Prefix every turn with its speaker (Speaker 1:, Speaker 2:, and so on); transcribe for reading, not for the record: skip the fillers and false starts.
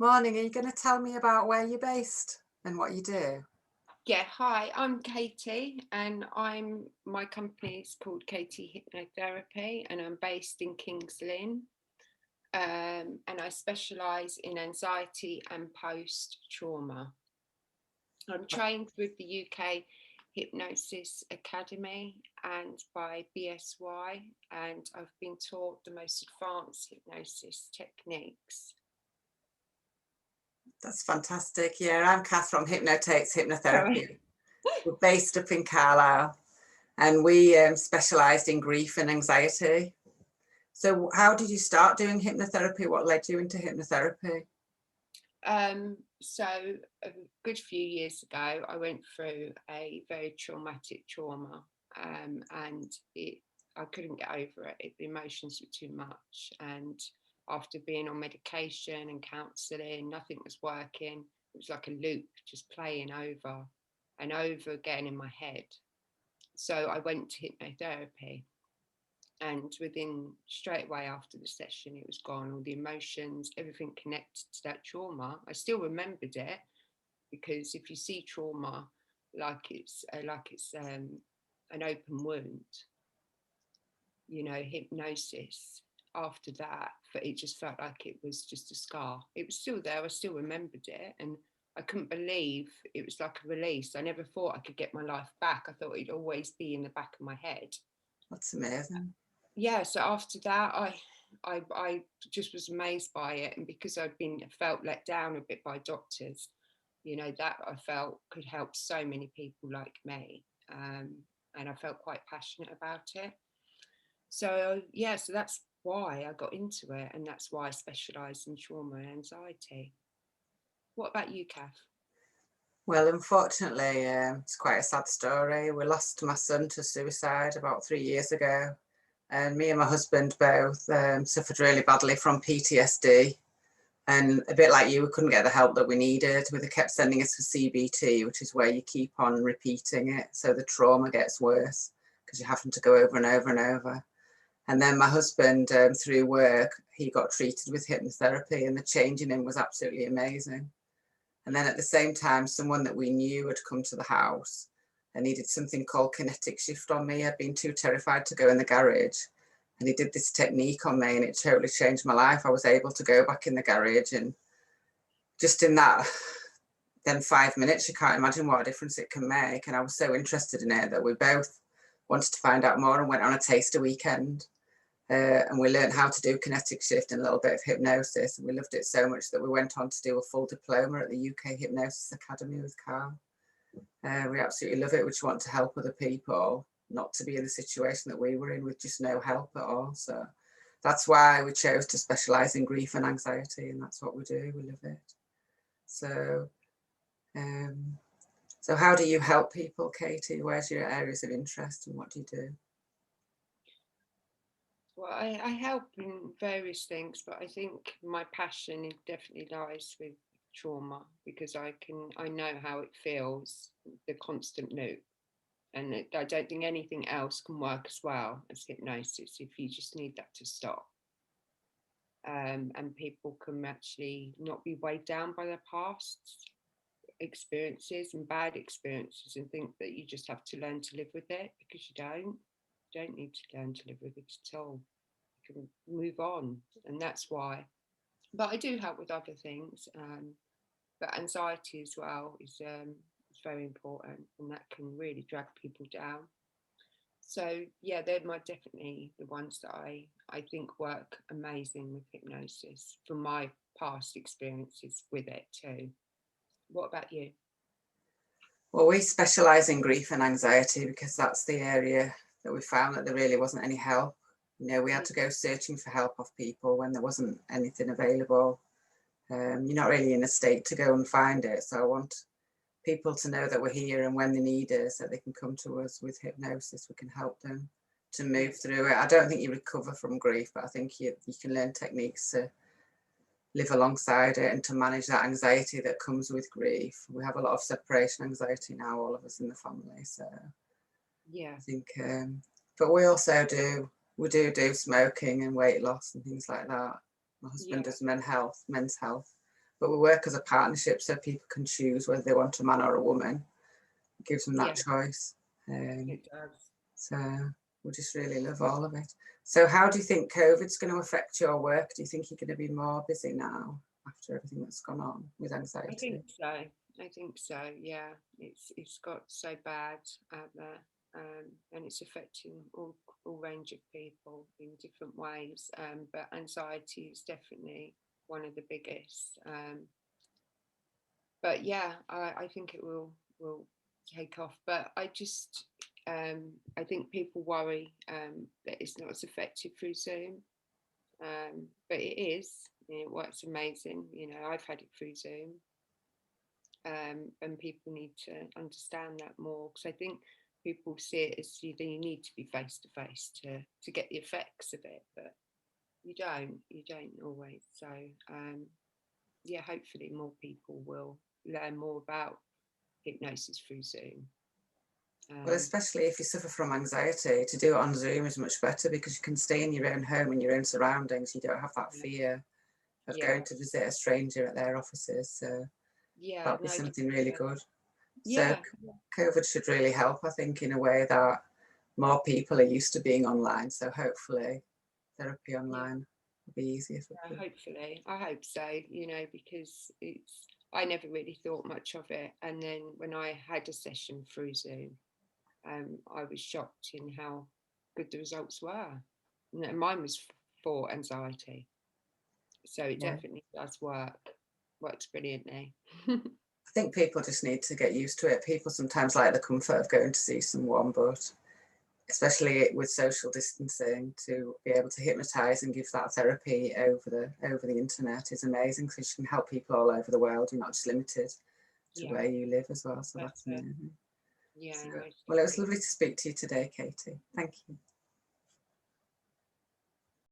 Speaker 1: Morning. Are you going to tell me about where you're based and what you do?
Speaker 2: Yeah, hi, I'm Katie and my company is called Katie Hypnotherapy and I'm based in Kings Lynn. And I specialise in anxiety and post-trauma. I'm trained with the UK Hypnosis Academy and by BSY, and I've been taught the most advanced hypnosis techniques.
Speaker 1: That's fantastic. Yeah, I'm Kath from Hypno-Tates
Speaker 2: Sorry.
Speaker 1: Hypnotherapy. We're based up in Carlisle and we specialised in grief and anxiety. So how did you start doing hypnotherapy? What led you into hypnotherapy?
Speaker 2: So a good few years ago, I went through a very traumatic trauma, and I couldn't get over it. The emotions were too much, and after being on medication and counselling, nothing was working. It was like a loop, just playing over and over again in my head. So I went to hypnotherapy. And within straight away after the session, it was gone. All the emotions, everything connected to that trauma. I still remembered it because if you see trauma like it's an open wound, hypnosis. After that, but it just felt like it was just a scar. It was still there. I still remembered it, and I couldn't believe it was like a release. I never thought I could get my life back. I thought it'd always be in the back of my head.
Speaker 1: That's amazing.
Speaker 2: Yeah, so after that I just was amazed by it, and because felt let down a bit by doctors, that I felt could help so many people like me, and I felt quite passionate about it. So yeah, so that's why I got into it, and that's why I specialise in trauma and anxiety. What about you, Kath?
Speaker 1: Well, unfortunately, it's quite a sad story. We lost my son to suicide about 3 years ago. And me and my husband both suffered really badly from PTSD. And a bit like you, we couldn't get the help that we needed. They kept sending us for CBT, which is where you keep on repeating it. So the trauma gets worse because you're having to go over and over and over. And then my husband, through work, he got treated with hypnotherapy, and the change in him was absolutely amazing. And then at the same time, someone that we knew had come to the house and he did something called kinetic shift on me. I'd been too terrified to go in the garage. And he did this technique on me and it totally changed my life. I was able to go back in the garage, and just in that, then 5 minutes, you can't imagine what a difference it can make. And I was so interested in it that we both wanted to find out more and went on a taster weekend. And we learned how to do kinetic shift and a little bit of hypnosis. And we loved it so much that we went on to do a full diploma at the UK Hypnosis Academy with Carl. We absolutely love it. We just want to help other people, not to be in the situation that we were in with just no help at all. So that's why we chose to specialise in grief and anxiety, and that's what we do. We love it. So, so how do you help people, Katie? Where's your areas of interest and what do you do?
Speaker 2: Well, I help in various things, but I think my passion definitely lies with trauma because I know how it feels, the constant loop, and I don't think anything else can work as well as hypnosis if you just need that to stop. And people can actually not be weighed down by their past experiences and bad experiences and think that you just have to learn to live with it, because you don't. You don't need to learn to live with it at all. You can move on, and that's why. But I do help with other things, but anxiety as well is very important, and that can really drag people down. So yeah, they're definitely the ones that I think work amazing with hypnosis from my past experiences with it too. What about you?
Speaker 1: Well, we specialise in grief and anxiety because that's the area that we found that there really wasn't any help. We had to go searching for help off people when there wasn't anything available. You're not really in a state to go and find it. So I want people to know that we're here, and when they need us, that they can come to us with hypnosis. We can help them to move through it. I don't think you recover from grief, but I think you can learn techniques to live alongside it and to manage that anxiety that comes with grief. We have a lot of separation anxiety now, all of us in the family. So
Speaker 2: Yeah.
Speaker 1: I think, but we also do smoking and weight loss and things like that. My husband does men's health. but we work as a partnership so people can choose whether they want a man or a woman. It gives them that choice.
Speaker 2: It does.
Speaker 1: So we just really love all of it. So how do you think COVID's going to affect your work? Do you think you're going to be more busy now after everything that's gone on with anxiety?
Speaker 2: I think so. I think so. Yeah, it's got so bad out there, and it's affecting all range of people in different ways. But anxiety is definitely one of the biggest. But yeah, I think it will take off. But I just I think people worry that it's not as effective through Zoom, but it is. It works amazing. You know, I've had it through Zoom. And people need to understand that more, because I think people see it as you need to be face to face to get the effects of it, but you don't always. So yeah, hopefully more people will learn more about hypnosis through Zoom.
Speaker 1: Well, especially if you suffer from anxiety, to do it on Zoom is much better, because you can stay in your own home, in your own surroundings. You don't have that fear of going to visit a stranger at their offices. So that'll be something really good. So COVID should really help, I think, in a way that more people are used to being online. So hopefully therapy online will be easier for people.
Speaker 2: Hopefully, I hope so, you know, because I never really thought much of it. And then when I had a session through Zoom, I was shocked in how good the results were. And mine was for anxiety. So it definitely does works brilliantly.
Speaker 1: I think people just need to get used to it. People sometimes like the comfort of going to see someone, but especially with social distancing, to be able to hypnotise and give that therapy over the internet is amazing, because you can help people all over the world. You're not just limited to where you live as well. So that's amazing.
Speaker 2: Yeah.
Speaker 1: So, well, it was lovely to speak to you today, Katie. Thank you.